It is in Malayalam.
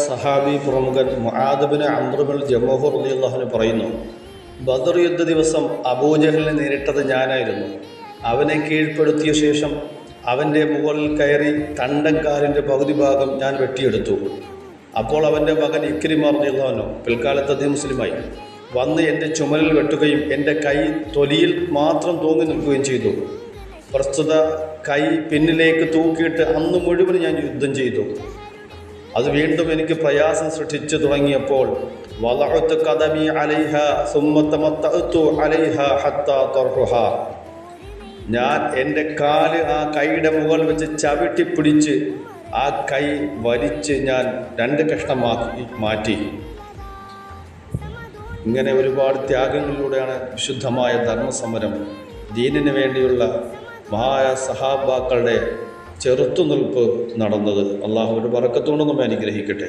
സഹാബി പ്രമുഖൻ മുആദ് ബിൻ അംർ ബിൻ ജമുഹ് റളിയല്ലാഹു അൻഹു പറയുന്നു, ബദർ യുദ്ധ ദിവസം അബൂജഹലിനെ നേരിട്ടത് ഞാനായിരുന്നു. അവനെ കീഴ്പ്പെടുത്തിയ ശേഷം അവൻ്റെ മുകളിൽ കയറി തണ്ടക്കാലിൻ്റെ പകുതി ഭാഗം ഞാൻ വെട്ടിയെടുത്തു. അപ്പോൾ അവൻ്റെ മകൻ ഇക്രിമ റളിയല്ലാഹു അൻഹു, പിൽക്കാലത്ത് അദ്ദേഹം മുസ്ലിമായി, വന്ന് എൻ്റെ ചുമലിൽ വെട്ടുകയും എൻ്റെ കൈ തൊലിയിൽ മാത്രം തൂങ്ങി നിൽക്കുകയും ചെയ്തു. പ്രസ്തുത കൈ പിന്നിലേക്ക് തൂക്കിയിട്ട് അന്ന് മുഴുവൻ ഞാൻ യുദ്ധം ചെയ്തു. അത് വീണ്ടും എനിക്ക് പ്രയാസം സൃഷ്ടിച്ചു തുടങ്ങിയപ്പോൾ വളഅ്തു ഖദമി അലൈഹാ സുമ്മ തമത്തഅ്തു അലൈഹാ ഹത്താ തർഹുഹാ, ഞാൻ എൻ്റെ കാല് ആ കൈയുടെ മുകളിൽ വെച്ച് ചവിട്ടിപ്പിടിച്ച് ആ കൈ വലിച്ച് ഞാൻ 2 കഷ്ണമാക്കി മാറ്റി. ഇങ്ങനെ ഒരുപാട് ത്യാഗങ്ങളിലൂടെയാണ് വിശുദ്ധമായ ധർമ്മസമരം, ദീനിന് വേണ്ടിയുള്ള മഹായ സഹാബാക്കളുടെ ചെറുത്തുനിൽപ്പ് നടന്നത്. അള്ളാഹുവിൻ്റെ ബറക്കത്തുകൊണ്ട് നമ്മെ അനുഗ്രഹിക്കട്ടെ.